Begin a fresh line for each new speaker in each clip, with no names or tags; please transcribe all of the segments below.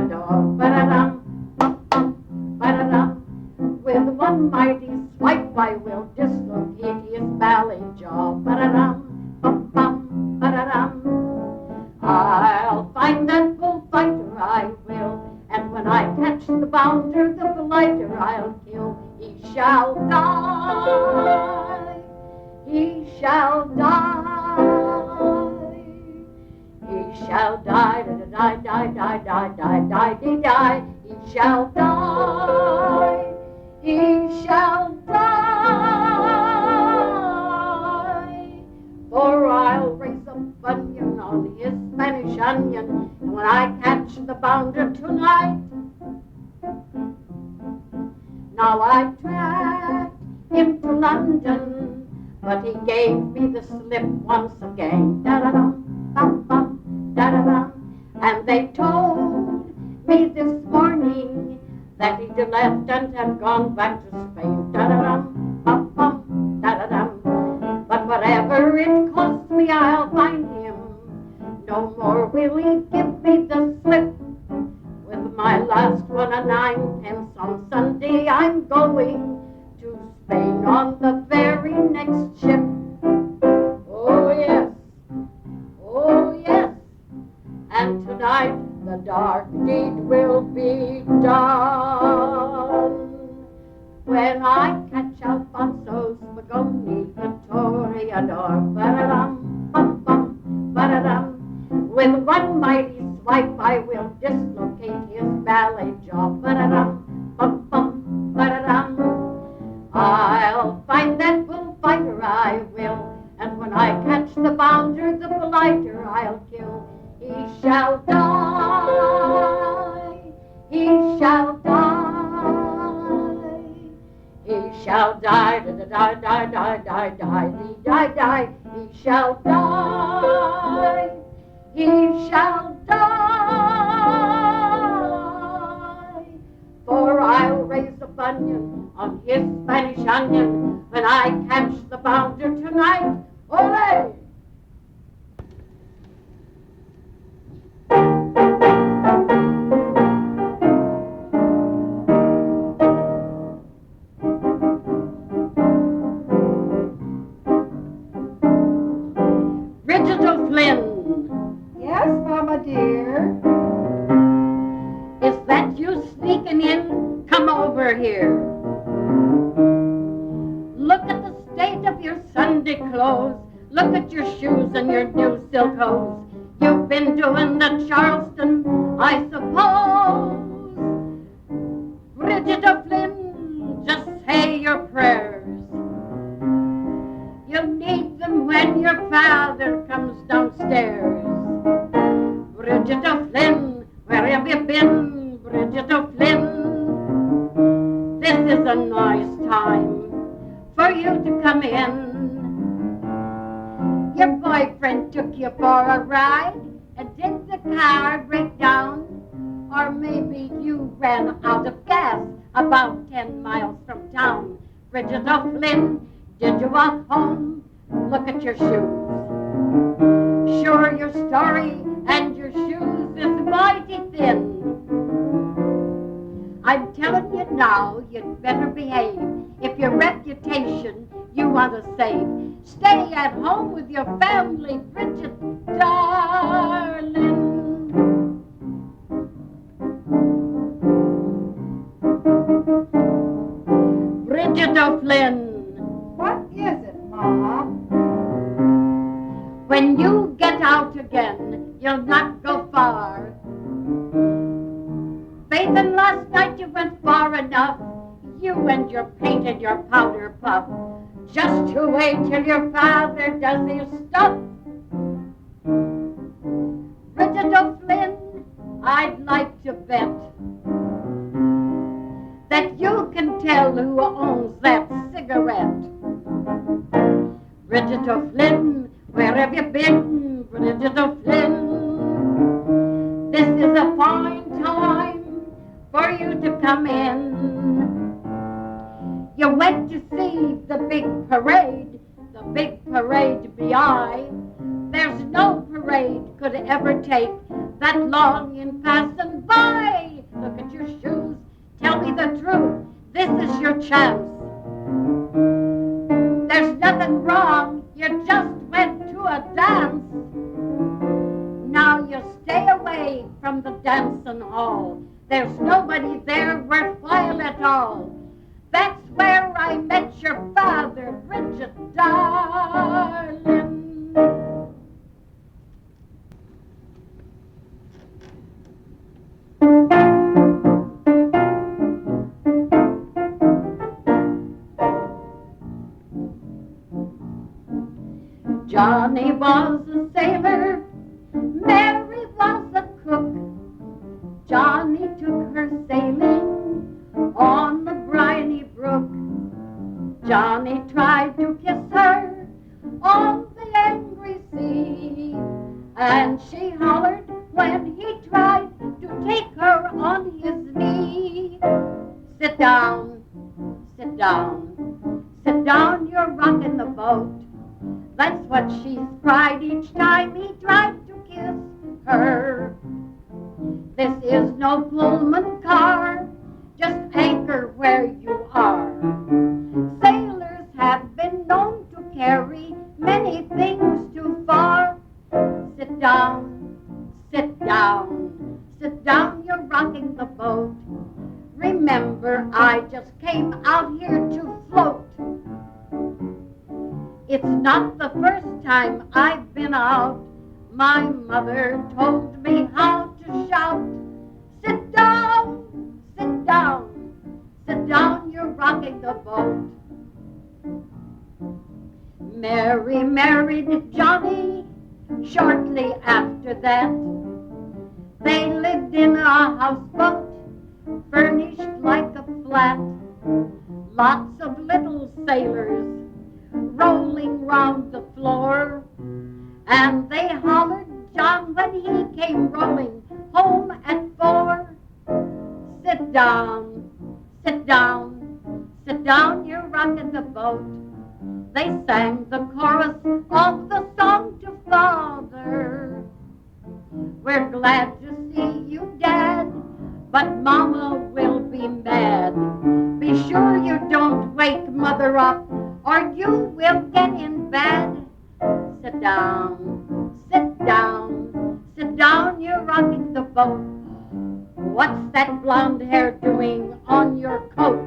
toreador. Ba-da-dum, bum-bum, ba-da-dum. With one mighty swipe I will dislocate his belly jaw. Ba-da-dum, bum-bum, ba-da-dum. I'll find that bullfighter, I will, and when I catch the bounder, the blighter I'll kill. He shall die, he shall die, he shall die, die, die, die, die, die, die, die, die, he shall die, he shall die, for I'll raise a bunion on his Spanish onion, and when I catch the bounder tonight, now I tracked him to London, but he gave me the slip once again. Da-da-dum, bum-bum, da-da-dum. And they told me this morning that he'd left and had gone back to Spain. Da-da-dum, bum-bum, da-da-dum. But whatever it costs me, I'll find him. No more will he give me the slip. With my last one a 9 pence on Sunday, I'm going to Spain on the very next ship. Oh yes, oh yes, and tonight the dark deed will be done. When I catch Alfonso Spagoni, the toreador, ba-da-dum, bum-bum, ba-da-dum. With one mighty swipe I will dislocate his ballet jaw, ba-da-dum, bum-bum, ba-da-dum. I'll find that bullfighter, I will, and when I catch the bounder, the blighter I'll kill. He shall die, he shall die, he shall die, die, die, die, die, die, die, die, he shall die, he shall die, for I'll raise a bunion on his Spanish onion when I catch the bounder tonight. Ole! Bridget O'Flynn.
Yes, Mama dear.
Is that you sneaking in? Come over here. Look at the state of your Sunday clothes. Look at your shoes and your new silk hose. You've been doing the Charleston, I suppose. Bridget O'Flynn, just say your prayers. You'll need them when your father comes downstairs. Bridget O'Flynn, where have you been? Bridget O'Flynn, this is a nice time for you to come in. Your boyfriend took you for a ride, and did the car break down? Or maybe you ran out of gas about 10 miles from town. Bridget O'Flynn, did you walk home? Look at your shoes. Sure, your story and your shoes is mighty thin. I'm telling you now, you'd better behave. If your reputation you want to save, stay at home with your family, Bridget, darling. Bridget O'Flynn.
What is it, Mama?
When you get out again, you'll not go far. Faith, and last night you went far enough. You and your paint and your powder puff. Just you wait till your father does his stuff. Bridget O'Flynn, I'd like to bet that you can tell who owns that cigarette. Bridget O'Flynn, where have you been? Bridget O'Flynn, this is a fine time for you to come in. You went to see the big parade BI. There's no parade could ever take that long in passing by. chance. There's nothing wrong, you just went to a dance. Now you stay away from the dancing hall. There's nobody there worthwhile at all. That's where I met your father, Bridget, darling. Johnny was a sailor, Mary was a cook. Johnny took her sailing on the briny brook. Johnny tried to kiss her on the angry sea, and she hollered when he tried to take her on his knee. Sit down, sit down, sit down, you're rocking the boat. That's what she's cried each time he tried to kiss her. This is no Pullman car, just anchor where you are. Sailors have been known to carry many things too far. Sit down, sit down, sit down, you're rocking the boat. Remember, I just came out here to float. It's not the first time I've been out. My mother told me how to shout. Sit down, sit down, sit down, you're rocking the boat. Mary married Johnny shortly after that. They lived in a houseboat furnished like a flat. Lots of little sailors rolling round the floor, and they hollered John when he came rolling home at 4. Sit down, sit down, sit down, you're rocking the boat. They sang the chorus of the song to Father. We're glad to see you, Dad, but Mama will be mad. Be sure you don't wake Mother up, or you will get in bed. Sit down, sit down, sit down, you're rocking the boat. What's that blonde hair doing on your coat?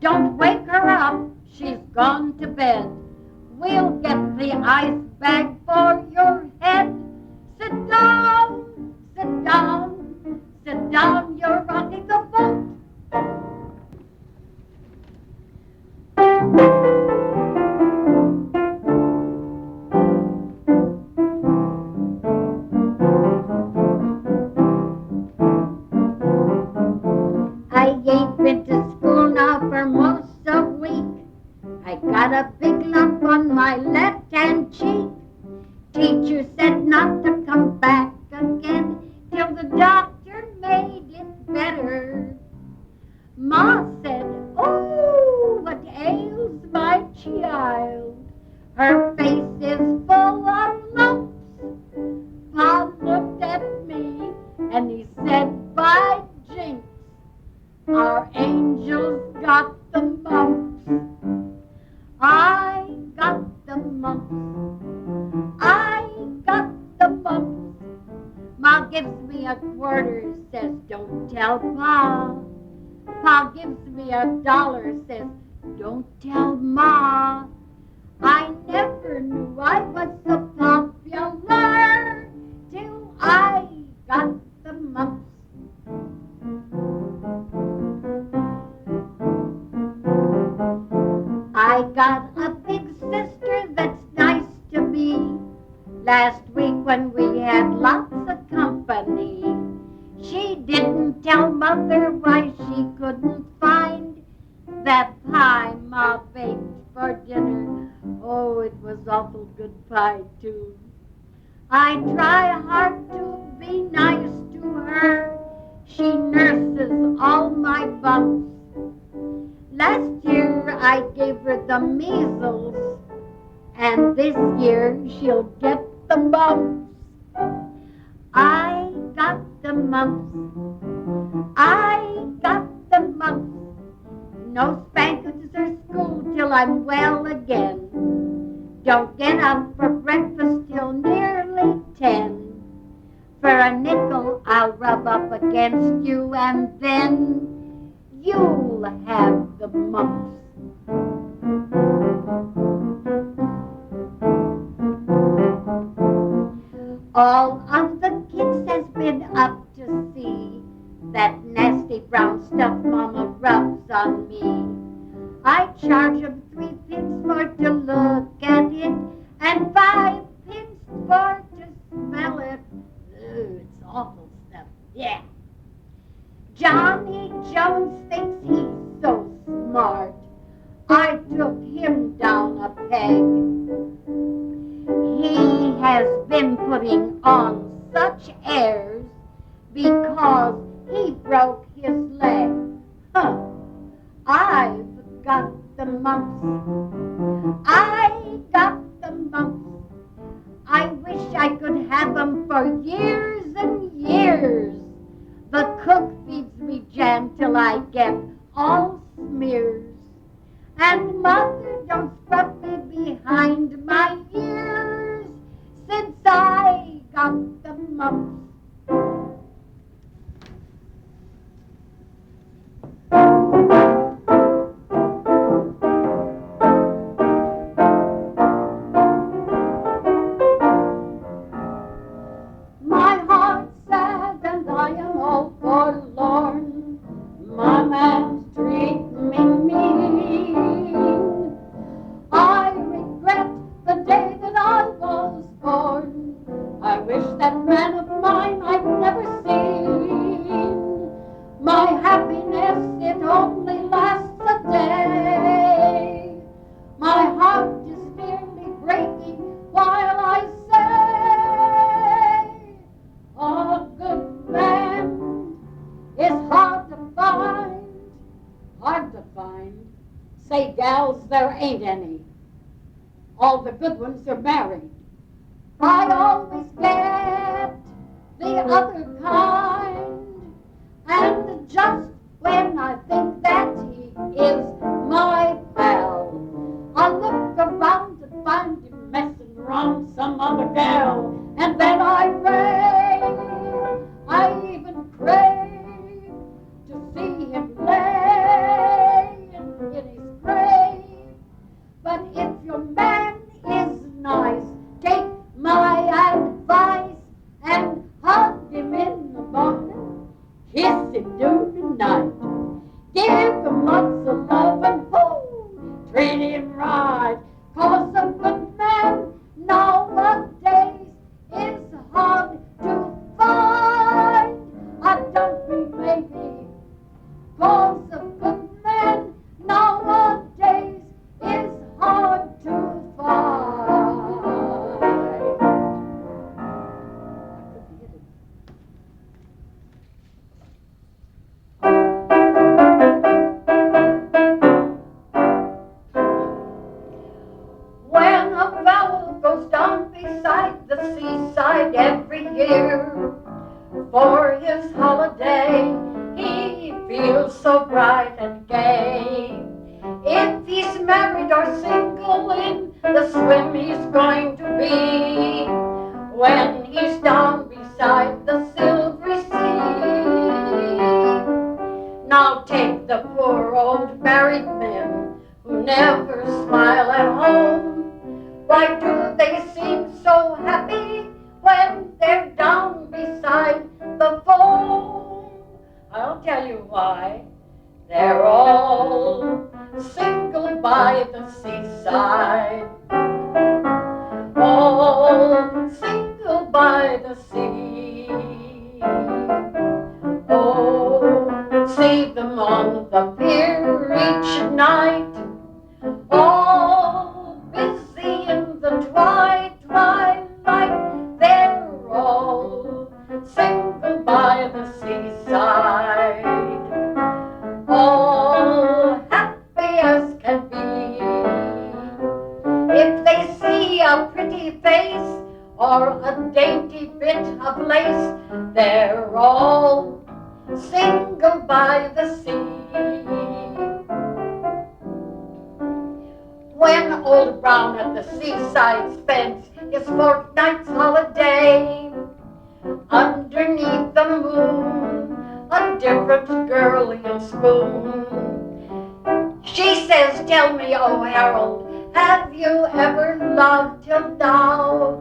Don't wake her up, she's gone to bed. We'll get the ice bag for your head. Sit down, sit down, sit down, you're rocking the boat. I ain't been to school now for most of a week. I got a big lump on my left-hand cheek. Teacher said not to come back again till the doctor made it better. Ma said, oh, what ails my child? Her face is full of lumps. Pa looked at me and he said, by jinx, our angel's got the mumps. I got the mumps. I got the mumps. Ma gives me a quarter, says, don't tell Pa. Pa gives me $1, says, don't tell Ma. I never knew I was so popular till I got the mumps. I got a big sister that's nice to me. Last week when we had lots of company, she didn't tell Mother why she couldn't find that pie Ma baked for dinner. Oh, it was awful good pie, too. I try hard to be nice to her. She nurses all my bumps. Last year I gave her the measles, and this year she'll get the mumps. I got the mumps. I got the mumps.
No spankings or school till I'm well again. Don't get up for breakfast till nearly 10. For a nickel I'll rub up against you, and then you'll have the mumps. All of the kids has been up to see that nasty brown stuff Mama rubs on me. I charge 'em 3 pence for to look at it, and 5 pence for to smell it. Ooh, it's awful stuff. Yeah. Johnny Jones thinks he's so smart. I took him down a peg. He has been putting on such airs because he broke his leg. Huh. I've got the mumps. I got the mumps. I wish I could have them for years and years. The cook feeds me jam till I get all smears. And Mother don't scrub me behind my ears since I got the mumps.
My heart's sad and I am all forlorn. My man's treating me mean. I regret the day that I was born. I wish that man of mine I'd never seen. My happiness, it only lasts a day. My heart is nearly breaking while I say, a good man is hard to find. Hard to find? Say, gals, there ain't any. All the good ones are married. I always get the other kind, and just when I think that he is my pal, I look around to find him messing around some other gal, and then I rave, I even crave to see him lay in his grave. But if your man is nice, take my advice and hug him in the morning, kiss him noon and night. Give him lots of love and treat him right, 'cause a good man nowadays is hard to find. I don't mean maybe, 'cause a good man nowadays is hard to find. When a fellow goes down beside the seaside every year for his holiday, he feels so bright and gay. If he's married or single, in the swim he's going to be when he's down beside the silvery sea. Now take the poor old married men who never smile at home. Why do they seem so happy when they're down beside the foam? I'll tell you why. They're all single by the seaside. All single by the sea. Oh, see them on the pier each night. All busy in the twilight. They're all single by the seaside. All happy as can be. If they see a pretty face or a dainty bit of lace, they're all single by the sea.
When Old Brown at the seaside spends his fortnight's holiday, underneath the moon, a different girl he'll spoon. She says, tell me, oh Harold, have you ever loved till now?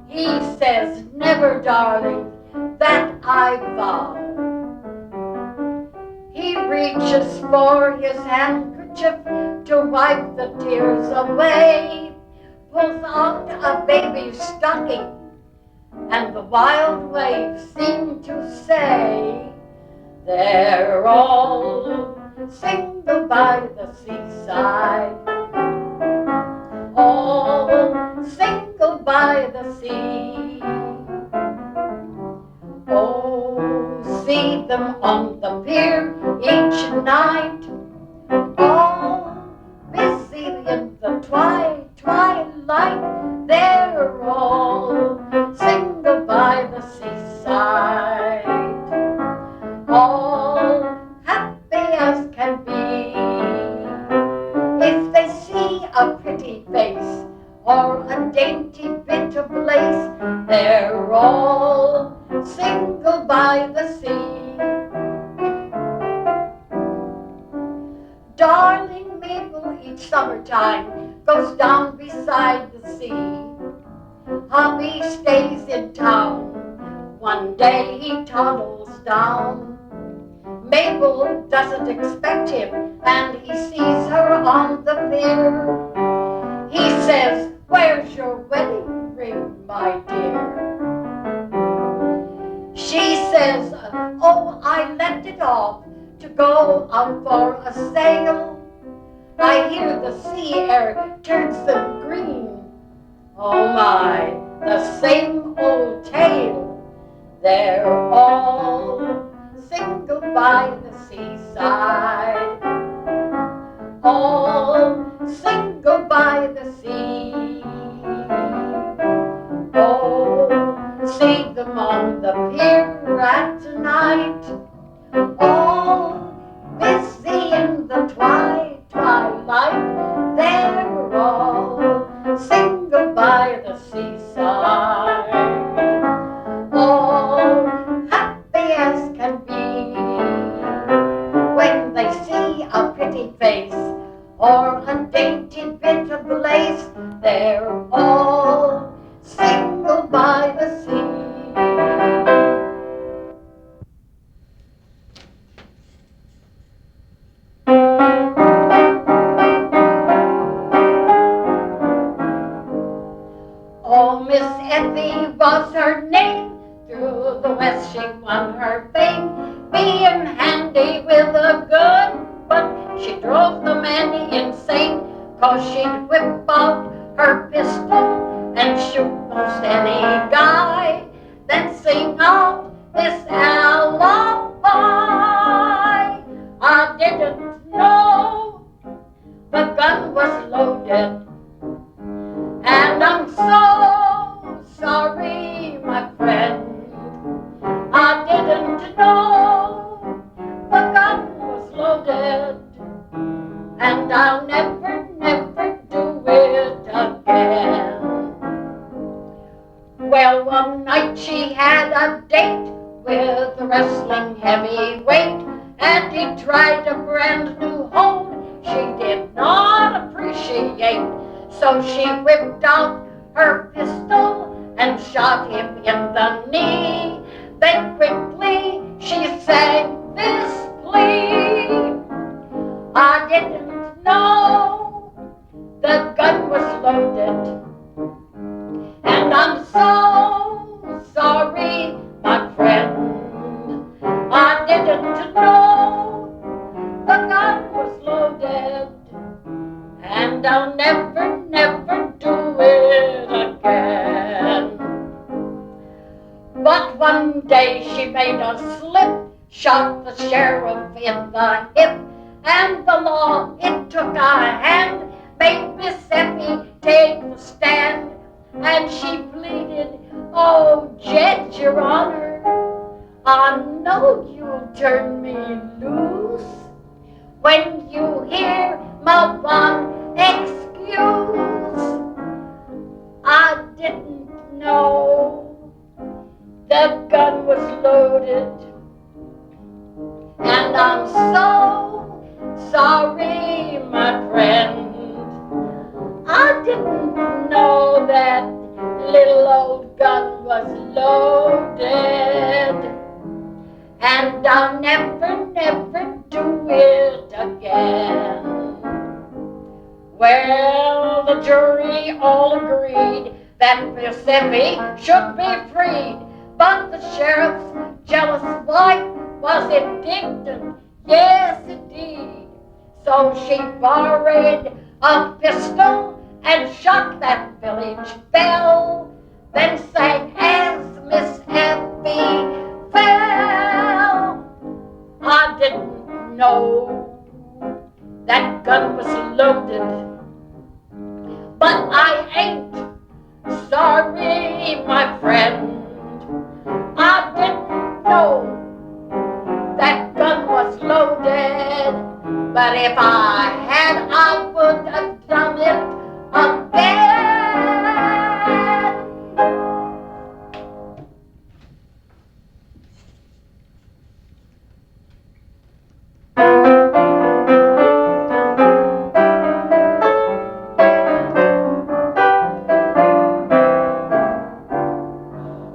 He says, never, darling, that I vow. He reaches for his handkerchief to wipe the tears away, pulls out a baby's stocking, and the wild waves seem to say, they're all single by the seaside, all single by the sea. Oh, see them on the pier each night, all busy in the twilight. They're all single by the seaside, all happy as can be. If they see a pretty face or a dainty bit of lace, they're all single by the sea. Darling Mabel each summertime goes down beside the sea. Hubby stays in town, one day he toddles down. Mabel doesn't expect him, and he sees her on the pier. He says, where's your wedding ring, my dear? She says, oh, I left it off to go out for a sail. I hear the sea air turns them green. Oh my, the same old tale. They're all single by the seaside, all single by the sea. Oh, see them on the pier at night, all busy in the twilight. They're all single by the seaside, all happy as can be. When they see a pretty face or a dainty bit of lace, they're all single by the sea. Oh, Miss Effie was her name, through the West she won her fame, being handy with a gun, but she drove the men insane, 'cause she'd whip out her pistol and shoot most any guy, then sing out this alibi. I didn't know the gun was loaded, and I'm so sorry, my friend. I didn't know the gun was loaded, and I'll never, never do it again. Well, one night she had a date with a wrestling heavyweight, and he tried a brand new hold she did not appreciate. So she whipped out her pistol and shot him in the knee. Then quickly she sang this plea. I didn't know the gun was loaded, and I'm so sorry, my friend. I didn't know the gun was loaded, and I'll never, never do it again. But one day she made a slip, shot the sheriff in the hip, and the law, it took a hand, made Miss Effie take the stand, and she pleaded, oh, Judge, your honor, I know you'll turn me loose when you hear my one excuse.
know the gun was loaded. And I'm so sorry, my friend. I didn't know that little old gun was loaded. And I'll never, never do it again. Well, the jury all agreed that Mississippi should be freed, but the sheriff's jealous wife was indignant, yes indeed. So she borrowed a pistol and shot that village belle, then sang as Miss Effie fell. I didn't know that gun was loaded, but I ain't sorry, my friend. I didn't know that gun was loaded, but if I had, I would have done it again.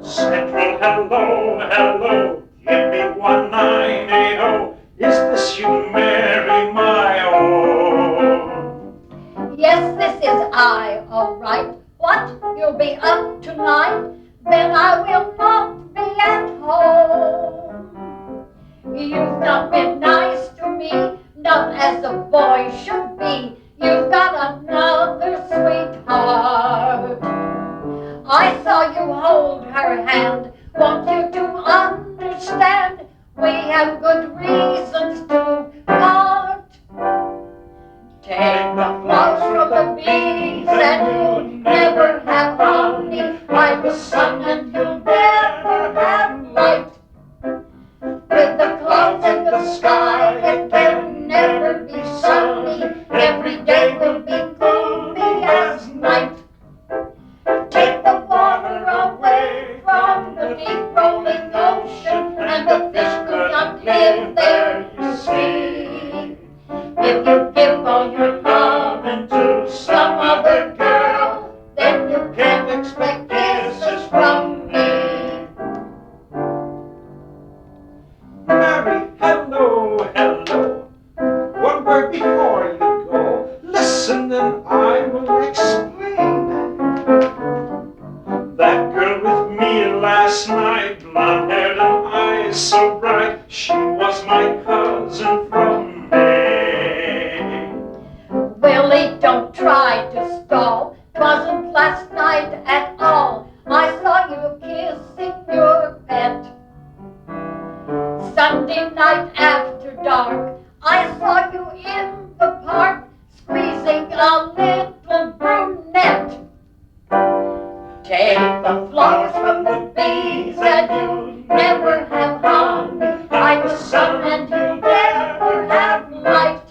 Central, hello, hello, give me 1980. Is this you, Mary, my own?
Yes, this is I, all right. What? You'll be up tonight? Then I will not be at home. You've not been nice to me, not as a boy should be. You've got another sweetheart. I saw you hold her hand. Want you to understand, we have good reasons to part. Take the flowers from the bees and you'll never have honey. I'm the sun and you'll never have light. With the clouds in the sky, it can never be sunny. Every day will be gloomy as night. Take the water away from the deep rolling ocean, and the fish could not live there, you see. If you give all your love to some other girl, then you can't expect kisses from me.
Mary, hello, hello. One word before you go. Listen and I will explain. That girl with me last night, blonde haired and eyes so bright, she was my cousin from Maine.
Willie, don't try to stall. 'Twasn't last night at all. I saw you kissing your pet. Sunday night after dark, I saw you in the park squeezing a little brunette. Take the flowers from the bees and you'll never have honey. I'm the sun and you'll never have light.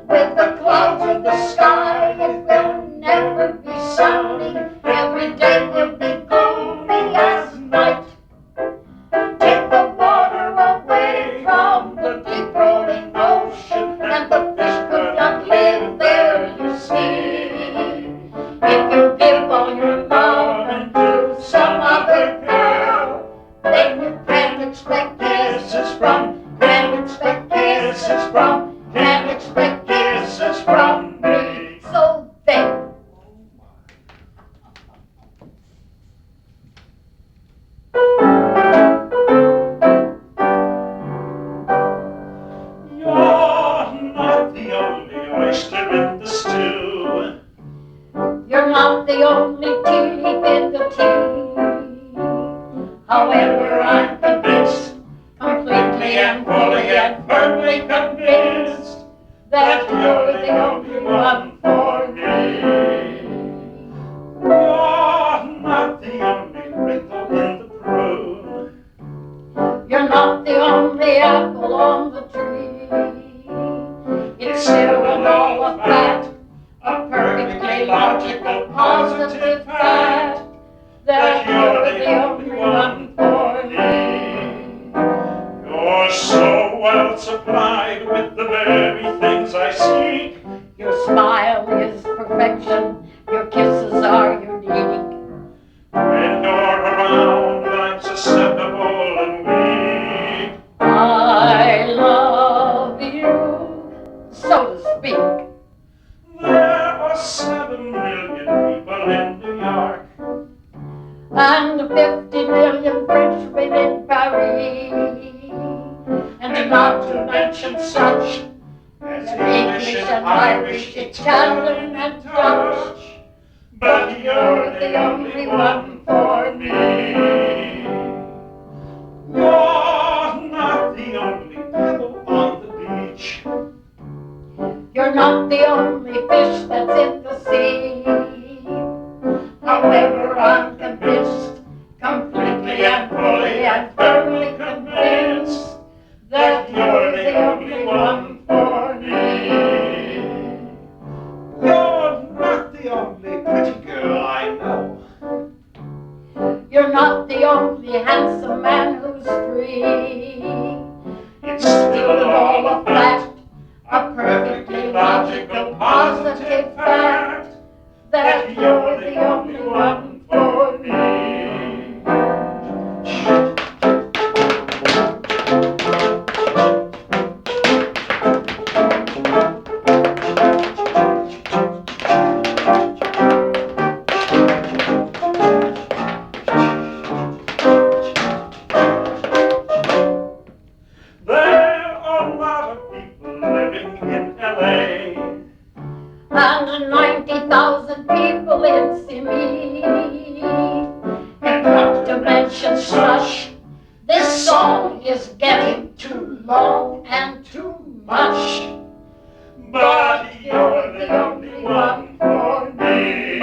With the clouds in the sky, it will never be sunny. Every day will be gloomy as night. Take the water away from the deep rolling ocean, and the fish could not live there, you see. If you give all your love to some other girl, then you can't expect kisses from, can't expect kisses from, can't expect kisses from me. So there.
You're not the only oyster in the stew.
You're not the only teeth in the tea. However, I'm convinced, completely and fully and firmly convinced, that you're the only one for me.
You're not the only wrinkle in the prune.
You're not the only apple on the tree. It's still and all of that, a perfectly logical, positive fact.
that you're the only one for me. You're so well supplied with the very things I seek.
Your smile is perfection, your kisses are unique.
When you're around, I'm susceptible and weak.
I love you, so to speak.
There are 7 million people in New York,
And 50 million Frenchmen in Paris. And not to mention such
as
as
English and Irish, Italian and Dutch. But you're the only one for me. You're not the only pebble on the beach.
You're not the only fish that's in the sea. However, I'm convinced, completely and fully and firmly convinced, that you're the only one for me.
You're not the only pretty girl I know.
You're not the only handsome man who's free.
It's still all a fact,
a perfectly logical, positive fact, that you're the only one for me.
There are a lot of people living in LA,
And 90,000 people in Simi. And not to mention such, this song is getting too long and too much.
but you're the only one for me.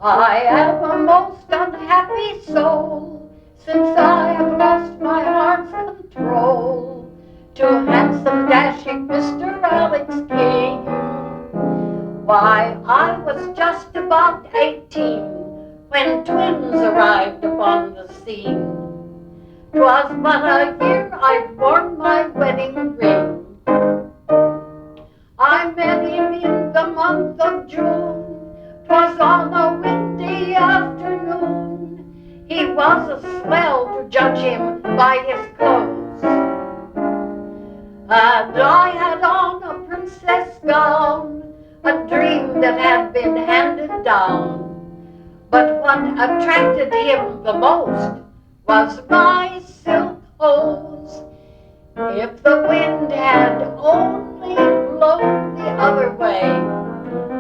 I am a most unhappy soul, since I have lost my heart's control to handsome, dashing Mr. Alex King. Why, I was just about 18 when twins arrived upon the scene. 'Twas but a year I'd worn my wedding ring. I met him in the month of June. 'Twas on a windy afternoon. He was a swell to judge him by his clothes. And I had on a princess gown, a dream that had been handed down. But what attracted him the most was my silk hose. If the wind had only blown the other way,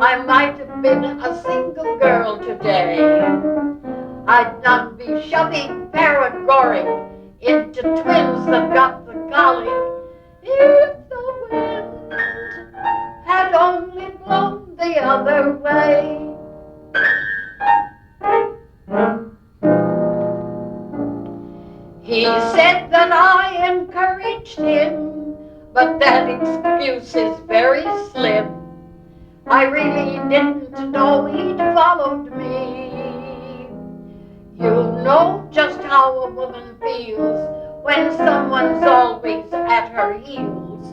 I might have been a single girl today. I'd not be shoving Paragoring into twins that got the colic. If the wind had only blown the other way. He said that I encouraged him, but that excuse is very slim. I really didn't know he'd followed me. You know just how a woman feels when someone's always at her heels,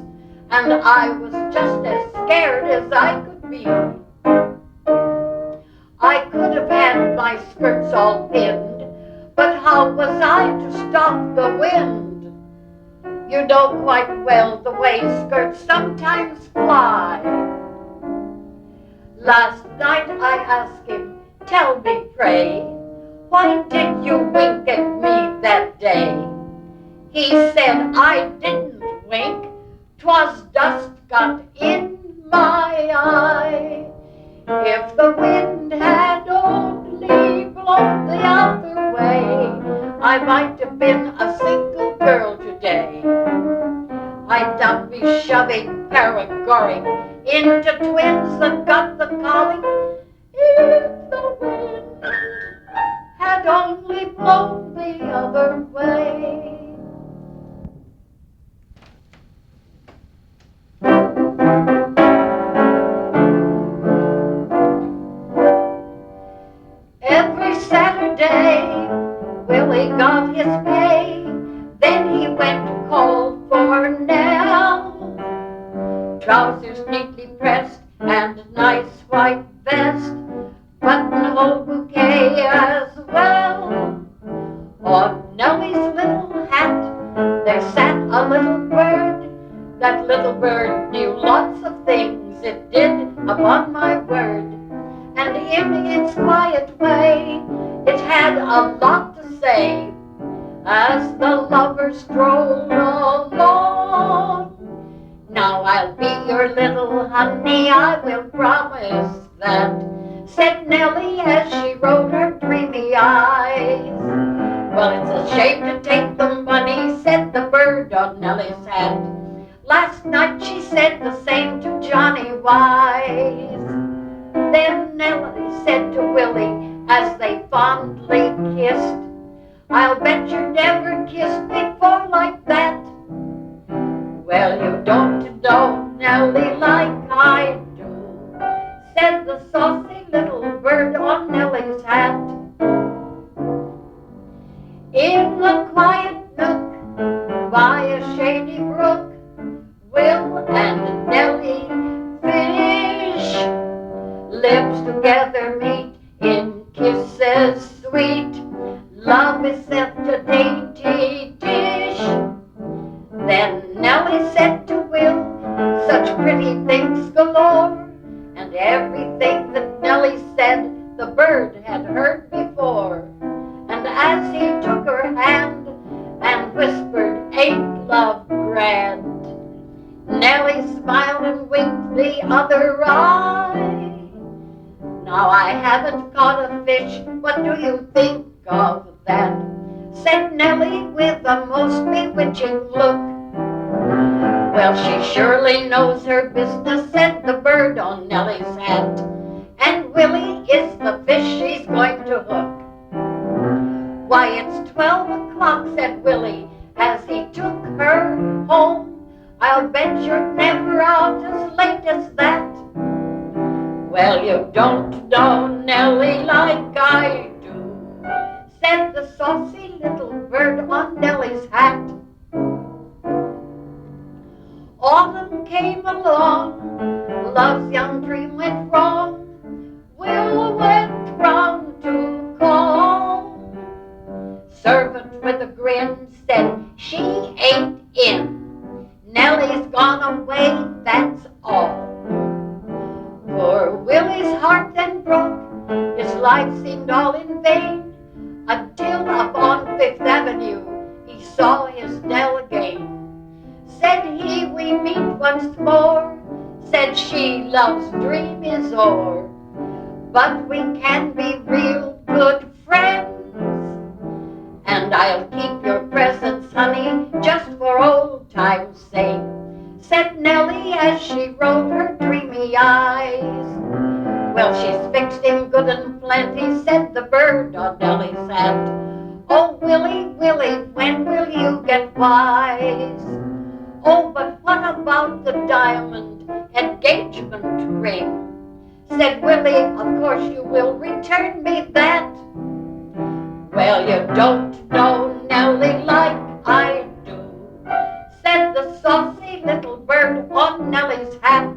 and I was just as scared as I could be. I could have had my skirts all pinned, but how was I to stop the wind? You know quite well the way skirts sometimes fly. Last night I asked him, tell me, pray, why did you wink at me that day? He said, I didn't wink, 'twas dust got in my eye. If the wind had only blown the other way, I might have been a single girl today. I'd not be shoving Paragoring into twins that got the colic. If the wind had only blown the other way. trousers neatly pressed, and a nice white vest, buttonhole bouquet as well. On Nellie's little hat there sat a little bird. That little bird knew lots of things, it did, upon my word. And in its quiet way it had a lot to say as the lovers strolled along. Now I'll be your little honey, I will promise that, said Nellie as she rolled her dreamy eyes. Well, it's a shame to take the money, said the bird on Nellie's hat. Last night she said the same to Johnny Wise. Then Nellie said to Willie as they fondly kissed, I'll bet you never kissed before like that. Well, you don't know Nellie like I do, said the saucy little bird on Nellie's hat. In the quiet nook by a shady brook, Will and Nellie fish. Lips together meet in kisses sweet. Love is set a dainty dish. Then Nellie said to Will such pretty things galore, and everything that Nellie said the bird had heard before. And as he took her hand and whispered, ain't love grand, Nellie smiled and winked the other eye. Now I haven't caught a fish, what do you think of that? Said Nellie with a most bewitching look. Well, she surely knows her business, said the bird on Nellie's hat. And Willie is the fish she's going to hook. Why, it's 12 o'clock, said Willie, as he took her home. I'll bet you're never out as late as that. Well, you don't know Nellie like I do, said the saucy little bird on Nellie's hat. Autumn came along, love's young dream went wrong. Will went round to call. Servant with a grin said she ain't in. Nellie's gone away, that's all. For Willie's heart then broke, his life seemed all in vain, until up on Fifth Avenue he saw his Nell again. Said he, we meet once more, said she, love's dream is o'er, but we can be real good friends. And I'll keep your presents, honey, just for old time's sake, said Nellie as she rolled her dreamy eyes. Well, she's fixed him good and plenty, said the bird on Nellie's hat. Oh, Willie, Willie, when will you get wise? Oh, but what about the diamond engagement ring? Said Willie, of course you will return me that. Well, you don't know Nellie like I do, said the saucy little bird on Nellie's hat.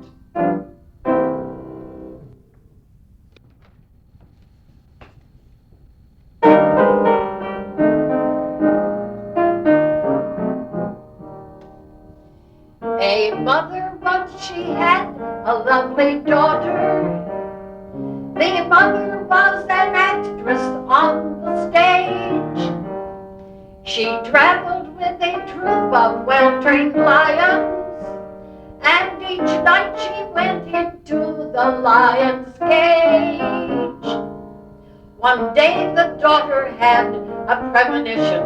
A mother once she had a lovely daughter. The mother was an actress on the stage. She traveled with a troupe of well-trained lions, and each night she went into the lion's cage. One day the daughter had a premonition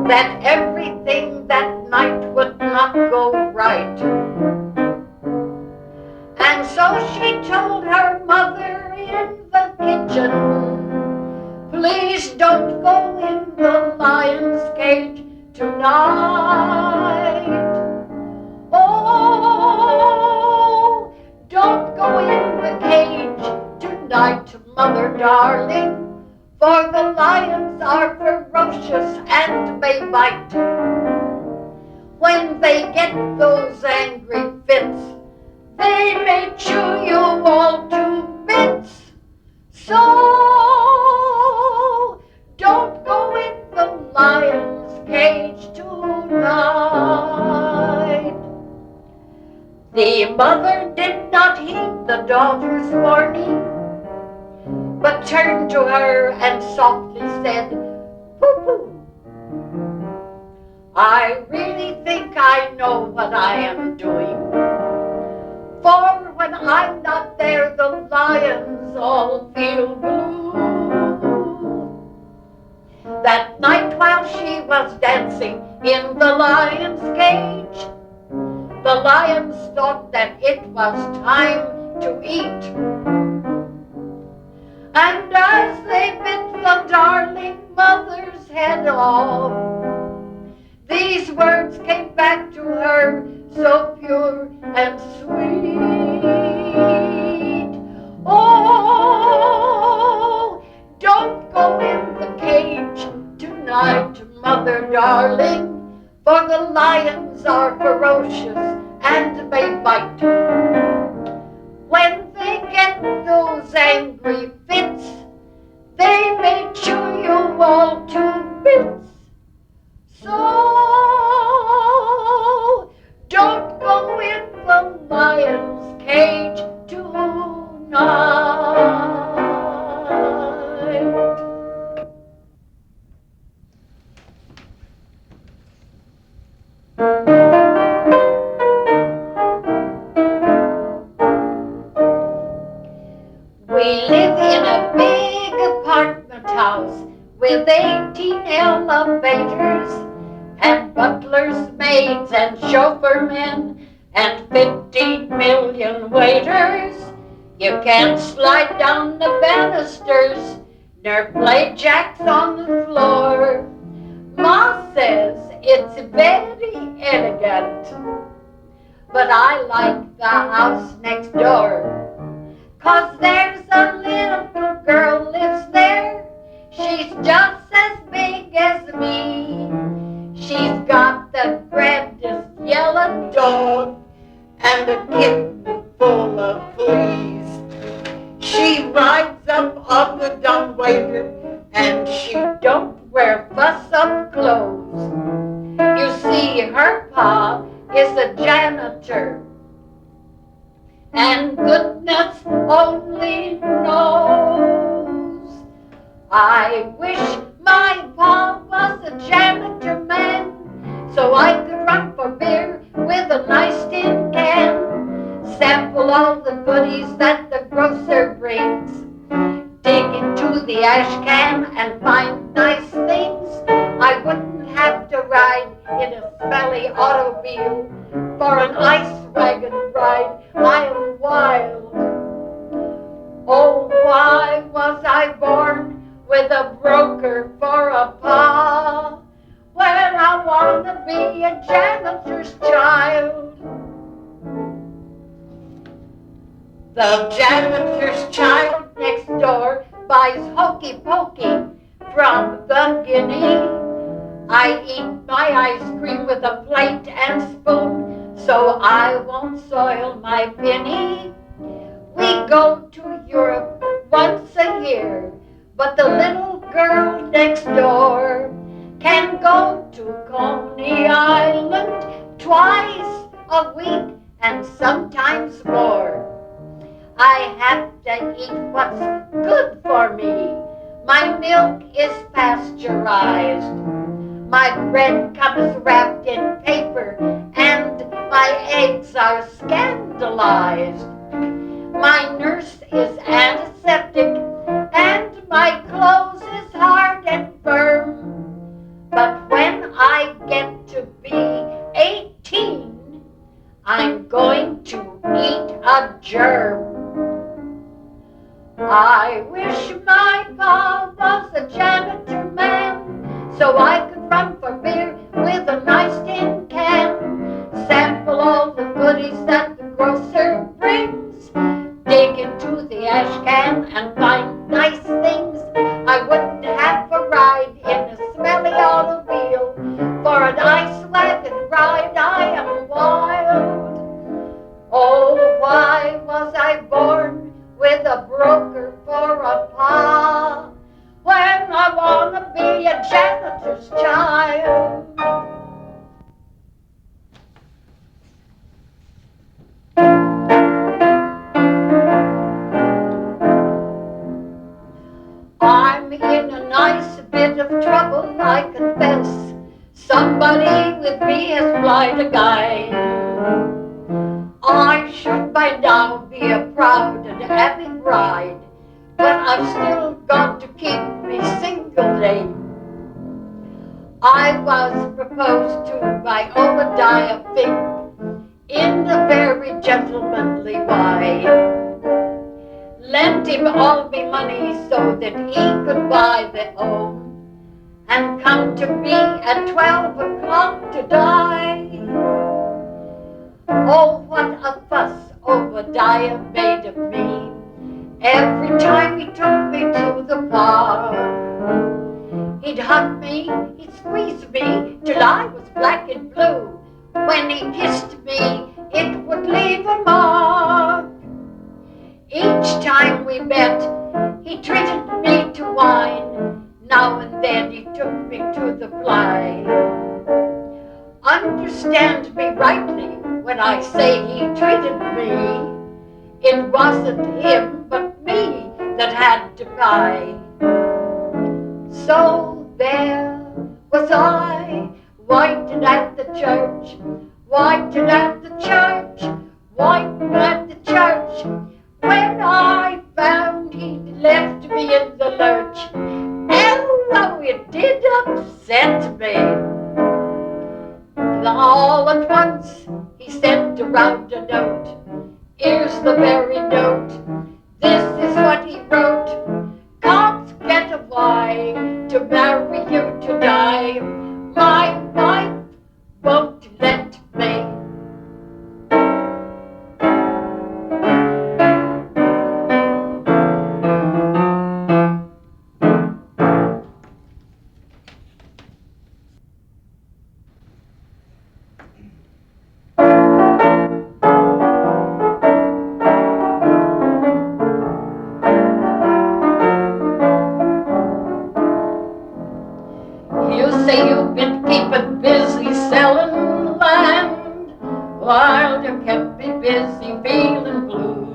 that everything that night would not go right. And so she told her mother in the kitchen, please don't go in the lion's cage tonight. Oh, don't go in the cage tonight, mother darling, for the lions are ferocious and may bite. When they get those angry The mother did not heed the daughter's warning, but turned to her and softly said, "Pooh-pooh, I really think I know what I am doing. For when I'm not there, the lions all feel blue." That night while she was dancing in the lion's cage, the lions thought that it was time to eat. And as they bit the darling mother's head off, these words came back to her so pure and sweet. "Oh, don't go in the cage tonight, mother darling, for the lions are ferocious and may bite. When they get those angry fits, they may chew you all to bits. So don't go in the lion's cage tonight." We live in a big apartment house with 18 elevators and butlers, maids, and chauffeur men and 15 million waiters. You can't slide down the banisters nor play jacks on the floor. Ma says it's very elegant, but I like the house next door. 'Cause there's a little girl lives there. She's just as big as me. She's got the grandest yellow dog and a kitten full of fleas. She rides up on the dumbwaiter and she don't wear fuss-up clothes. You see, her pa is a janitor, and goodness only knows. I wish my pa was a janitor man, so I could run for beer with a nice tin can, sample all the goodies that the grocer brings, dig into the ash can and find nice things. I wouldn't have to ride in a smelly automobile for an ice wagon ride. I am wild. Oh, why was I born with a broker for a pa, when I want to be a janitor's child? The janitor's child next door buys hokey pokey from the Guinea. I eat my ice cream with a plate and spoon, so I won't soil my penny. We go to Europe once a year, but the little girl next door can go to Coney Island twice a week and sometimes more. I have to eat what's good for me. My milk is pasteurized. My bread comes wrapped in paper, and my eggs are scandalized. My nurse is antiseptic, and my clothes is hard and firm. But when I get to be 18, I'm going to eat a germ. I wish my pa was a janitor man, so I could run for beer with a nice tin can, sample all the goodies that the grocer brings, dig into the ash can and find nice things. I wouldn't have to ride in a smelly automobile for an ice wagon ride. I am wild. Oh, why was I born with a broker for a pa, when I want to be a janitor's child? I should by now be a proud and happy bride, but I've still got to keep me single name. I was proposed to by Obadiah Fink in a very gentlemanly way. Lent him all me money so that he could buy the home and come to me at 12 o'clock to die. Oh, what a fuss Obadiah made of me every time he took me to the bar. He'd hug me, he'd squeeze me till I was black and blue. When he kissed me, it would leave a mark. Each time we met, he treated me to wine. Now and then he took me to the play. Understand me rightly when I say he treated me. It wasn't him but me that had to pay. So there was I, waiting at the church, waiting at the church, waiting at the church, when I found he'd left me in the lurch. Oh, it did upset me. All at once he sent around a note. Here's the very note. This is what he wrote. Can't get away to marry you today. My wife won't let me. You say you've been keeping busy selling land while you kept me busy feeling blue.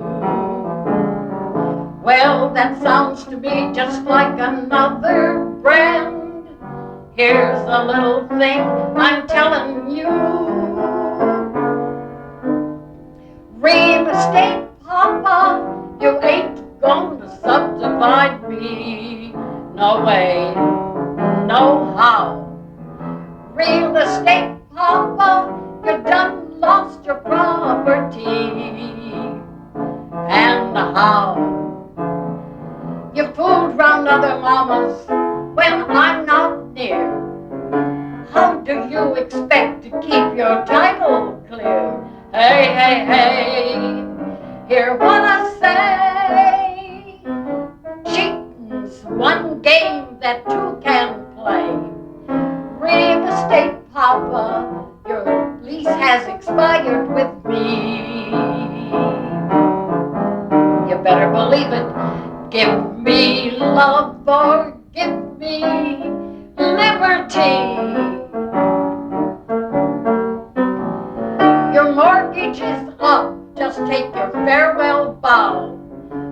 Well, that sounds to me just like another brand. Here's a little thing I'm telling you. Real estate papa, you ain't gonna subdivide me. No way. No how. Real estate papa, you done lost your property. And how? You fooled round other mamas when I'm not near. How do you expect to keep your title clear? Hey, hey, hey, hear what I say. Cheating's one game that two can play. Real estate papa, your lease has expired with me. You better believe it. Give me love or give me liberty. Your mortgage is up, just take your farewell bow.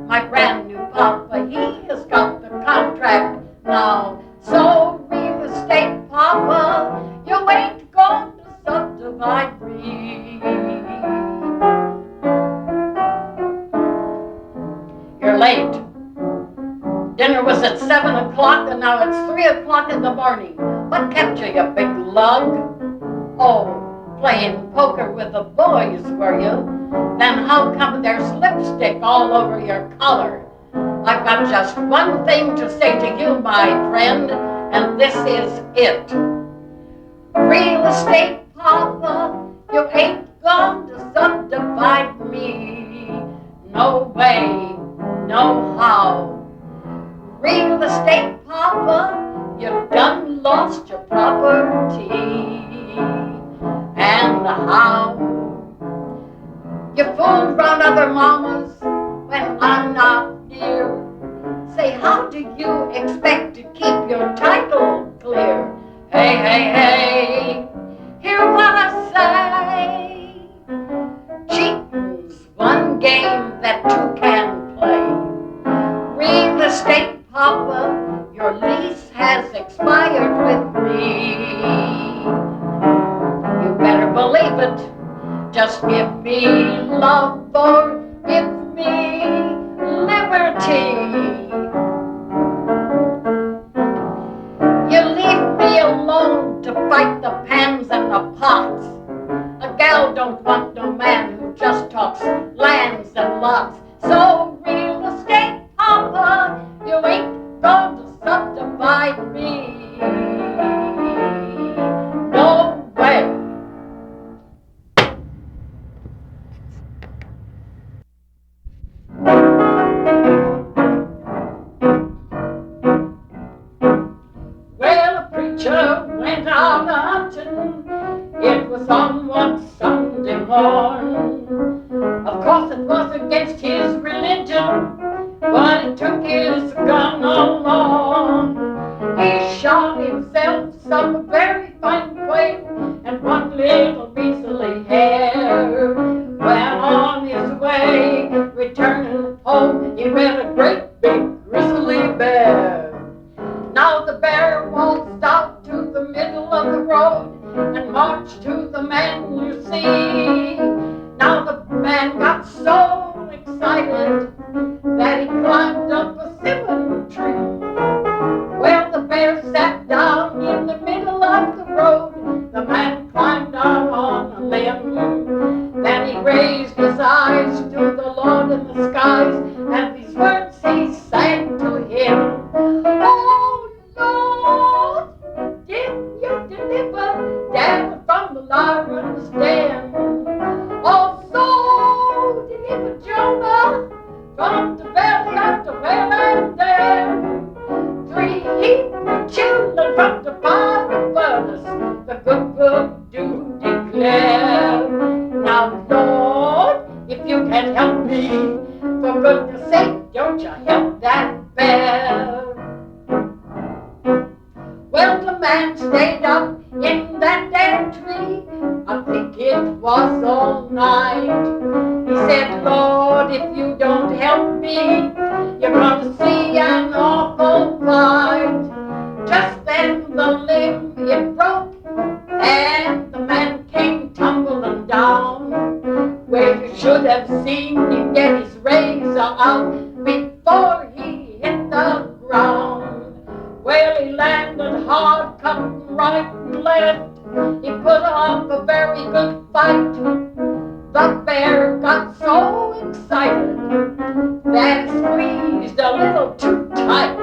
My brand new papa, he has got the contract now. So real estate papa, you ain't going to subdivide me. You're late. Dinner was at 7 o'clock and now it's 3 o'clock in the morning. What kept you, you big lug? Oh, playing poker with the boys, were you? Then how come there's lipstick all over your collar? I've got just one thing to say to you, my friend, and this is it. Real estate papa, you ain't going to subdivide me. No way, no how. Real estate papa, you done lost your property. And how? You fooled round other mamas when I'm not near. Say, how do you expect to keep your title clear? Hey, hey, hey, hear what I say. Cheating's one game that two can play. Real estate papa, your lease has expired with me. You better believe it. Just give me love forgive me liberty. You leave me alone to fight the pans and the pots. A gal don't want no man who just talks lands and lots. So real estate, Papa, you ain't going to subdivide me. No way. Well, a preacher went out hunting. It was on one Sunday morn. Of course it was against his religion, but he took his gun along. He shot himself some very fine quail and one little measly hare. When on his way, returning home, he met a great big grizzly bear. Now the bear waltzed out to the middle of the road and marched to the man you see. Now the man got so excited that he climbed up a cinnamon tree. Well, the bear sat down in the middle of the road. The man climbed out on a limb. Then he raised his eyes to the Lord in the skies, and these words he sang to him. Oh, Lord, did you deliver Daniel from the lion's den? Also, deliver Jonah from the belly of the whale, and then 3 Hebrew children from the fiery furnace, the good book do declare. Now, Lord, if you can help me, for goodness sake, don't you help that bear. Well, the man stayed up in that damn tree. I think it was all night. He said, Lord, if you don't help me, you're gonna see an awful fight. Just then the limb it broke, and the man came tumbling down. Where you should have seen him get his razor out before he hit the ground. Well, he landed hard, cutting right and left. He put up a very good fight. The bear got so excited that he squeezed a little too tight.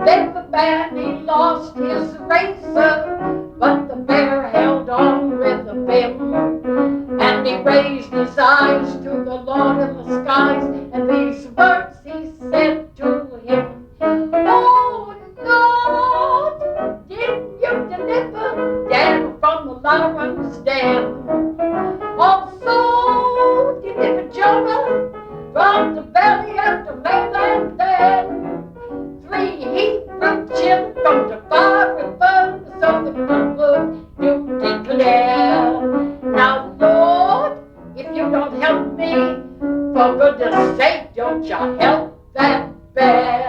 Then the man, he lost his razor, but the bear held on with a vim. And he raised his eyes to the Lord in the skies, and these words he said to him. Oh, Lord, did you deliver Daniel from the lion's den? Also, deliver Jonah from the belly of the whale, and then 3 Hebrew children from the fiery furnace, so the good book do declare. Now, Lord, if you don't help me, for goodness sake, don't you help that bear.